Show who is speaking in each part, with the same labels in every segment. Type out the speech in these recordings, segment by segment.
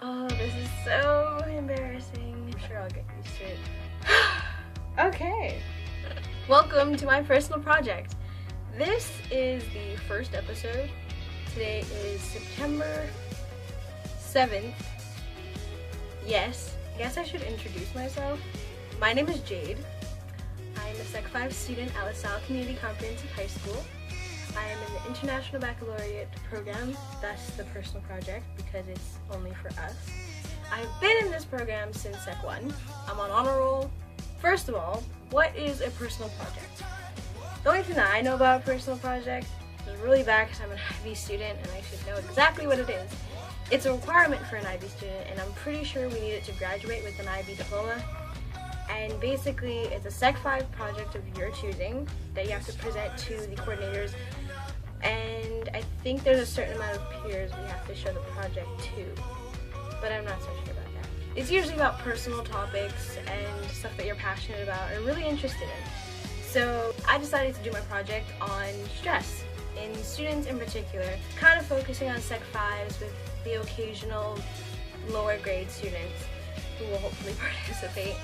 Speaker 1: Oh, this is so embarrassing. I'm sure I'll get used to it. Okay. Welcome to my personal project. This is the first episode. Today is September 7th. Yes, I guess I should introduce myself. My name is Jade. I'm a Sec 5 student at LaSalle Community Comprehensive High School. I am in the International Baccalaureate program, thus the personal project, because it's only for us. I've been in this program since Sec 1. I'm on honor roll. First of all, what is a personal project? The only thing that I know about a personal project is really bad because I'm an IB student and I should know exactly what it is. It's a requirement for an IB student, and I'm pretty sure we need it to graduate with an IB diploma. And basically, it's a Sec 5 project of your choosing that you have to present to the coordinators. And I think there's a certain amount of peers we have to show the project to, but I'm not so sure about that. It's usually about personal topics and stuff that you're passionate about or really interested in. So I decided to do my project on stress in students in particular, kind of focusing on Sec 5s with the occasional lower grade students who will hopefully participate.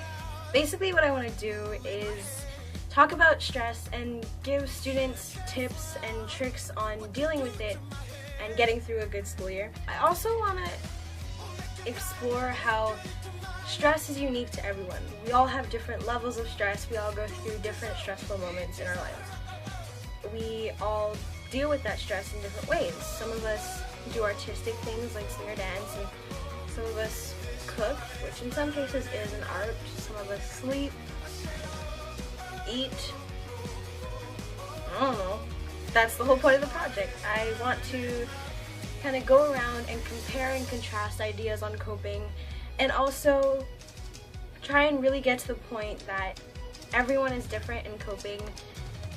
Speaker 1: Basically what I want to do is talk about stress and give students tips and tricks on dealing with it and getting through a good school year. I also want to explore how stress is unique to everyone. We all have different levels of stress. We all go through different stressful moments in our lives. We all deal with that stress in different ways. Some of us do artistic things like sing or dance, and some of us cook, which in some cases is an art. Some of us sleep, eat. I don't know. That's the whole point of the project. I want to kind of go around and compare and contrast ideas on coping, and also try and really get to the point that everyone is different in coping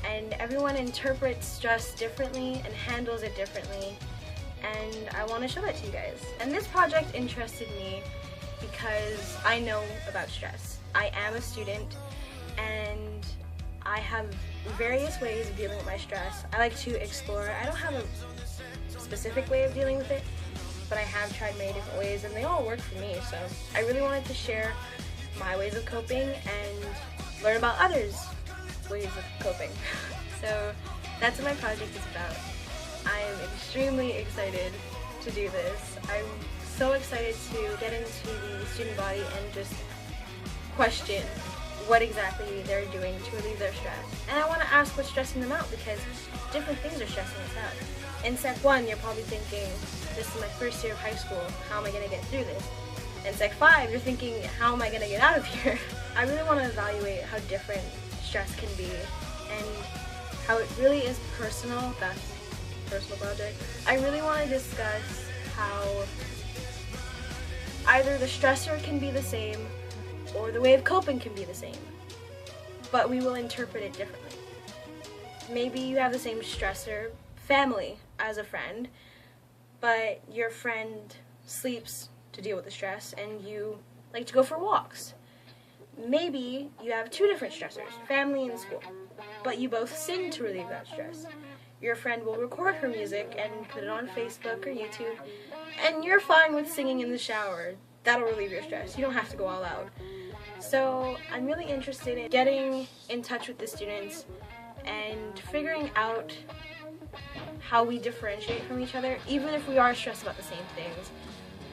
Speaker 1: and everyone interprets stress differently and handles it differently, and I want to show that to you guys. And this project interested me because I know about stress. I am a student and I have various ways of dealing with my stress. I like to explore. I don't have a specific way of dealing with it, but I have tried many different ways and they all work for me. So I really wanted to share my ways of coping and learn about others' ways of coping. So that's what my project is about. I am extremely excited to do this. I'm so excited to get into the student body and just question what exactly they're doing to relieve their stress. And I want to ask what's stressing them out, because different things are stressing us out. In Sec 1, you're probably thinking, this is my first year of high school, how am I going to get through this? In Sec 5, you're thinking, how am I going to get out of here? I really want to evaluate how different stress can be and how it really is personal. That's a personal project. I really want to discuss how either the stressor can be the same or the way of coping can be the same, but we will interpret it differently. Maybe you have the same stressor, family, as a friend, but your friend sleeps to deal with the stress and you like to go for walks. Maybe you have two different stressors, family and school, but you both sing to relieve that stress. Your friend will record her music and put it on Facebook or YouTube, and you're fine with singing in the shower. That'll relieve your stress. You don't have to go all out. So I'm really interested in getting in touch with the students and figuring out how we differentiate from each other. Even if we are stressed about the same things,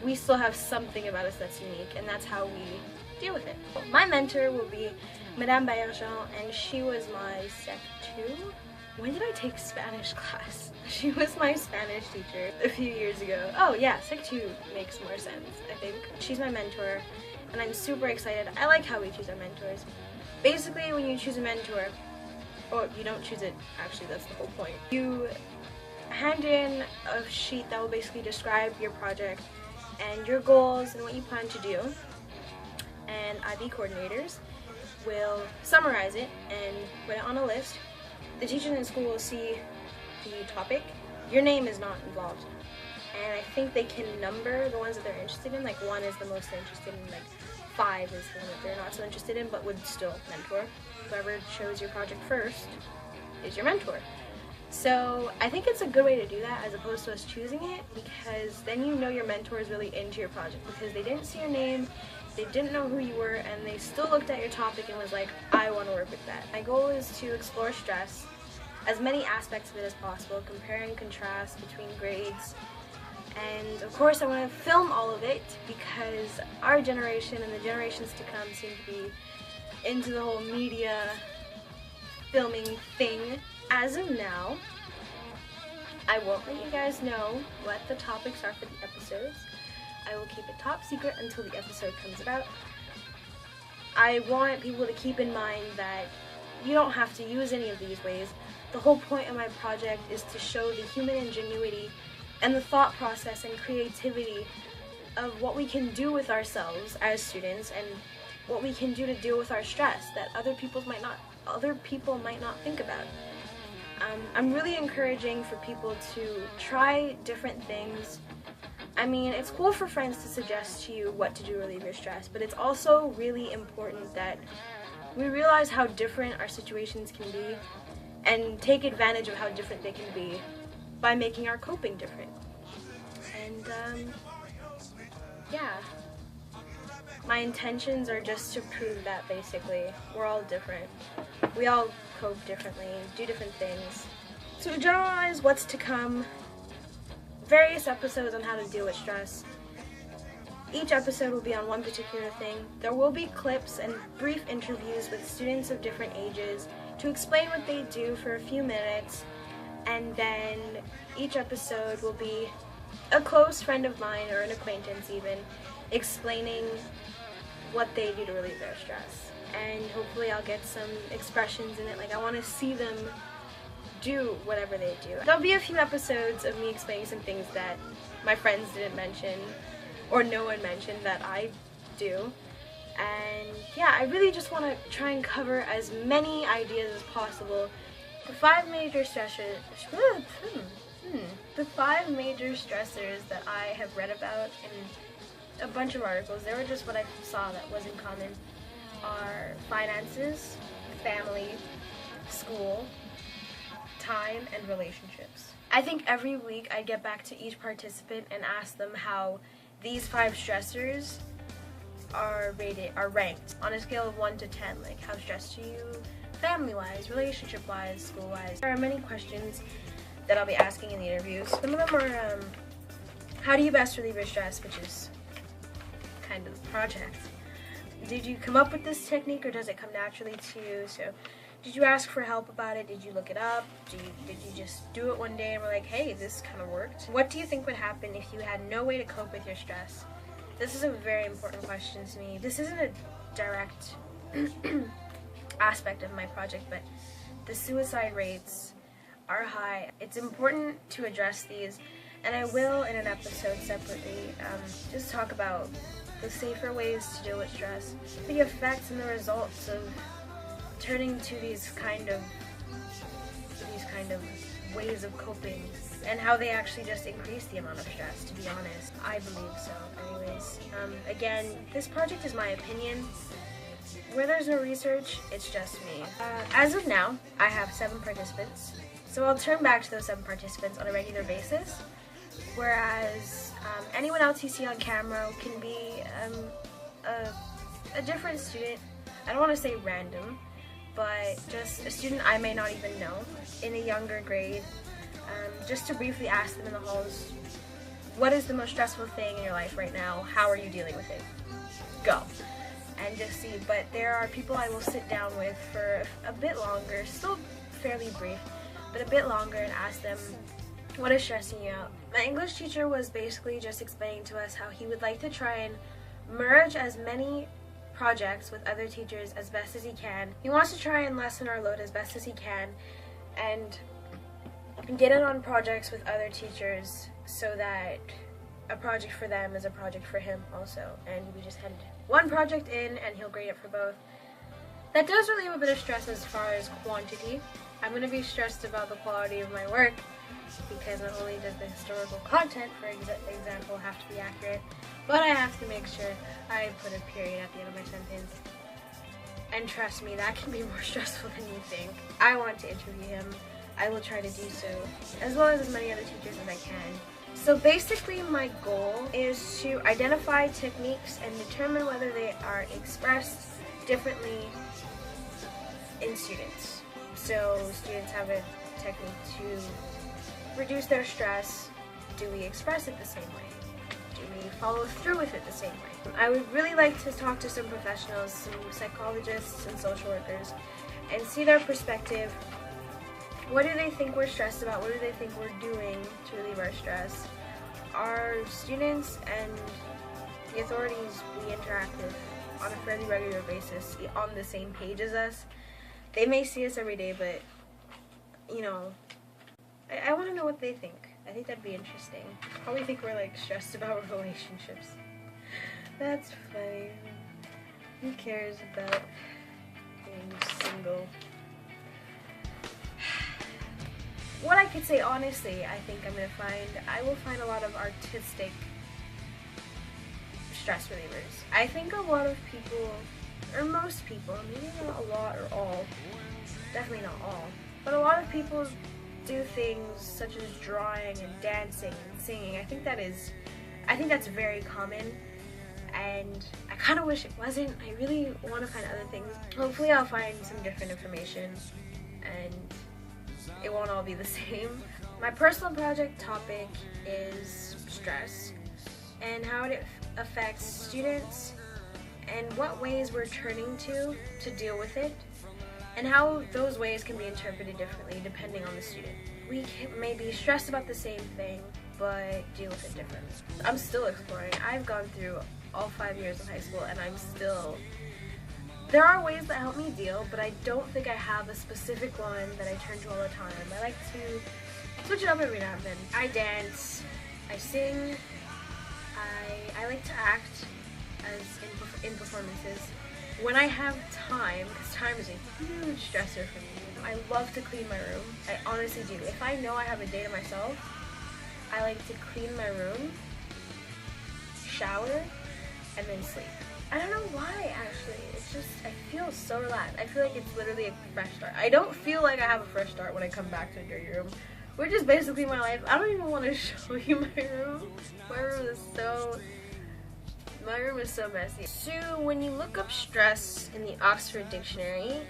Speaker 1: we still have something about us that's unique, and that's how we deal with it. My mentor will be Madame Bayerjean, and she was my Sec 2. When did I take Spanish class? She was my Spanish teacher a few years ago. Oh yeah, Sec 2 makes more sense, I think. She's my mentor, and I'm super excited. I like how we choose our mentors. Basically, when you choose a mentor, or you don't choose it, actually that's the whole point. You hand in a sheet that will basically describe your project and your goals and what you plan to do, and IB coordinators will summarize it and put it on a list. The teachers in school will see the topic. Your name is not involved, and I think they can number the ones that they're interested in. Like 1 is the most interested in, like 5 is the one that they're not so interested in but would still mentor. Whoever chose your project first is your mentor. So I think it's a good way to do that as opposed to us choosing it, because then you know your mentor is really into your project because they didn't see your name, they didn't know who you were, and they still looked at your topic and was like, I want to work with that. My goal is to explore stress, as many aspects of it as possible, compare and contrast between grades, and of course I want to film all of it because our generation and the generations to come seem to be into the whole media filming thing. As of now, I won't let you guys know what the topics are for the episodes. I will keep it top secret until the episode comes about. I want people to keep in mind that you don't have to use any of these ways. The whole point of my project is to show the human ingenuity and the thought process and creativity of what we can do with ourselves as students and what we can do to deal with our stress that other people might not think about. I'm really encouraging for people to try different things. I mean, it's cool for friends to suggest to you what to do to relieve your stress, but it's also really important that we realize how different our situations can be and take advantage of how different they can be by making our coping different. And yeah, my intentions are just to prove that basically we're all different. We all cope differently, do different things. So to generalize what's to come, various episodes on how to deal with stress. Each episode will be on one particular thing. There will be clips and brief interviews with students of different ages to explain what they do for a few minutes, and then each episode will be a close friend of mine or an acquaintance even explaining what they do to relieve their stress. And hopefully I'll get some expressions in it, like I want to see them do whatever they do. There'll be a few episodes of me explaining some things that my friends didn't mention or no one mentioned that I do. And yeah, I really just want to try and cover as many ideas as possible. The five major stressors that I have read about in a bunch of articles, they were just what I saw that was in common, are finances, family, school, time, and relationships. I think every week I get back to each participant and ask them how these five stressors are ranked on a scale of 1 to 10. Like, how stressed are you family-wise, relationship-wise, school-wise? There are many questions that I'll be asking in the interviews. Some of them are, how do you best relieve your stress, which is kind of the project. Did you come up with this technique or does it come naturally to you? So did you ask for help about it? Did you look it up? Did you just do it one day and were like, hey, this kind of worked? What do you think would happen if you had no way to cope with your stress? This is a very important question to me. This isn't a direct aspect of my project, but the suicide rates are high. It's important to address these, and I will in an episode separately just talk about the safer ways to deal with stress, the effects and the results of turning to these kind of ways of coping, and how they actually just increase the amount of stress, to be honest. I believe so. Anyways, again, this project is my opinion. Where there's no research, it's just me. As of now, I have 7 participants, so I'll turn back to those 7 participants on a regular basis, whereas anyone else you see on camera can be a different student. I don't want to say random, but just a student I may not even know in a younger grade, just to briefly ask them in the halls, what is the most stressful thing in your life right now? How are you dealing with it? Go. And just see. But there are people I will sit down with for a bit longer, still fairly brief, but a bit longer, and ask them, what is stressing you out? My English teacher was basically just explaining to us how he would like to try and merge as many projects with other teachers as best as he can. He wants to try and lessen our load as best as he can and get it on projects with other teachers so that a project for them is a project for him also, and we just hand one project in and he'll grade it for both. That does relieve a bit of stress as far as quantity. I'm going to be stressed about the quality of my work because not only does the historical content, for example, have to be accurate, but I have to make sure I put a period at the end of my sentence. And trust me, that can be more stressful than you think. I want to interview him. I will try to do so, as well as many other teachers as I can. So basically my goal is to identify techniques and determine whether they are expressed differently in students. So students have a technique to reduce their stress. Do we express it the same way? Do we follow through with it the same way? I would really like to talk to some professionals, some psychologists and social workers, and see their perspective. What do they think we're stressed about? What do they think we're doing to relieve our stress? Are students and the authorities we interact with on a fairly regular basis on the same page as us? They may see us every day, but, you know, I want to know what they think. I think that'd be interesting. Probably think we're, like, stressed about relationships. That's funny. Who cares about being single? What I could say honestly, I think I will find a lot of artistic stress relievers. I think a lot of people, or most people, maybe not a lot or all, definitely not all, but a lot of people do things such as drawing and dancing and singing. I think that's very common, and I kind of wish it wasn't. I really want to find other things. Hopefully I'll find some different information and it won't all be the same. My personal project topic is stress and how it affects students and what ways we're turning to deal with it, and how those ways can be interpreted differently depending on the student. We may be stressed about the same thing, but deal with it differently. I'm still exploring. I've gone through all 5 years of high school and there are ways that help me deal, but I don't think I have a specific one that I turn to all the time. I like to switch it up every now and then. I dance, I sing, I like to act in performances. When I have time, because time is a huge stressor for me, I love to clean my room. I honestly do. If I know I have a day to myself, I like to clean my room, shower, and then sleep. I don't know why, actually. It's just, I feel so relaxed. I feel like it's literally a fresh start. I don't feel like I have a fresh start when I come back to a dirty room, which is basically my life. I don't even want to show you my room. My room is so messy. So when you look up stress in the Oxford Dictionary,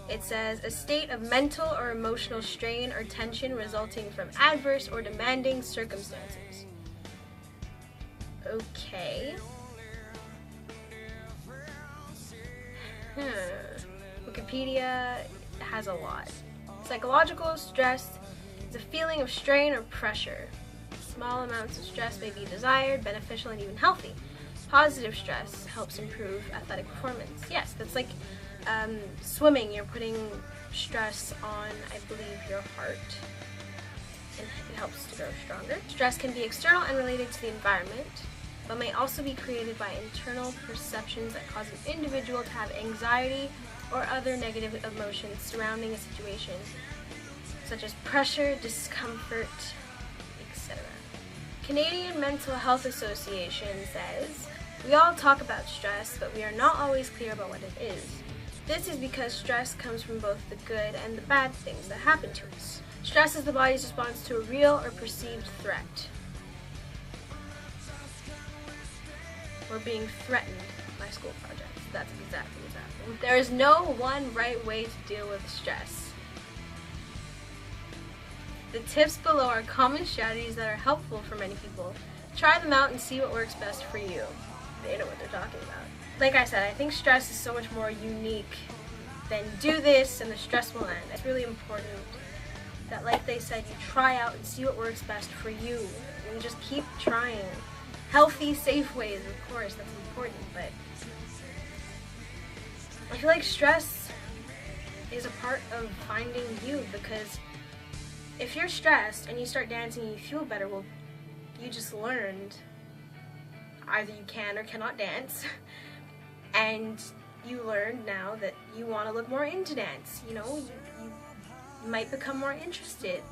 Speaker 1: it says a state of mental or emotional strain or tension resulting from adverse or demanding circumstances. Okay. Wikipedia has a lot. Psychological stress is a feeling of strain or pressure. Small amounts of stress may be desired, beneficial, and even healthy. Positive stress helps improve athletic performance. Yes, that's like swimming. You're putting stress on, I believe, your heart, and it helps to grow stronger. Stress can be external and related to the environment, but may also be created by internal perceptions that cause an individual to have anxiety or other negative emotions surrounding a situation, such as pressure, discomfort, etc. Canadian Mental Health Association says, "We all talk about stress, but we are not always clear about what it is. This is because stress comes from both the good and the bad things that happen to us. Stress is the body's response to a real or perceived threat." We're being threatened by school projects. That's exactly what's happening. There is no one right way to deal with stress. The tips below are common strategies that are helpful for many people. Try them out and see what works best for you. They know what they're talking about. Like I said, I think stress is so much more unique than do this and the stress will end. It's really important that, like they said, you try out and see what works best for you. And you just keep trying. Healthy, safe ways, of course, that's important, but I feel like stress is a part of finding you, because if you're stressed and you start dancing and you feel better, well, you just learned either you can or cannot dance, and you learned now that you want to look more into dance. You know, you might become more interested.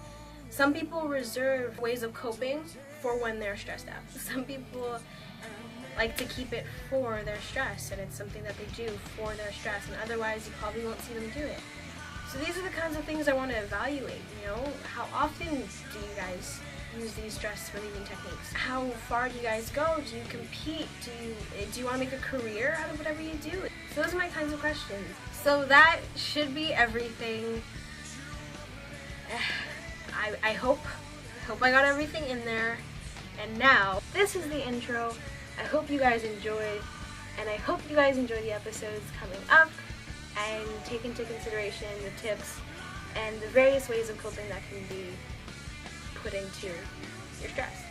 Speaker 1: Some people reserve ways of coping for when they're stressed out. Some people like to keep it for their stress, and it's something that they do for their stress, and otherwise you probably won't see them do it. So these are the kinds of things I want to evaluate, you know? How often do you guys use these stress relieving techniques? How far do you guys go? Do you compete? Do you want to make a career out of whatever you do? So those are my kinds of questions. So that should be everything. I hope I got everything in there. And now, this is the intro. I hope you guys enjoyed, and I hope you guys enjoy the episodes coming up and take into consideration the tips and the various ways of coping that can be put into your stress.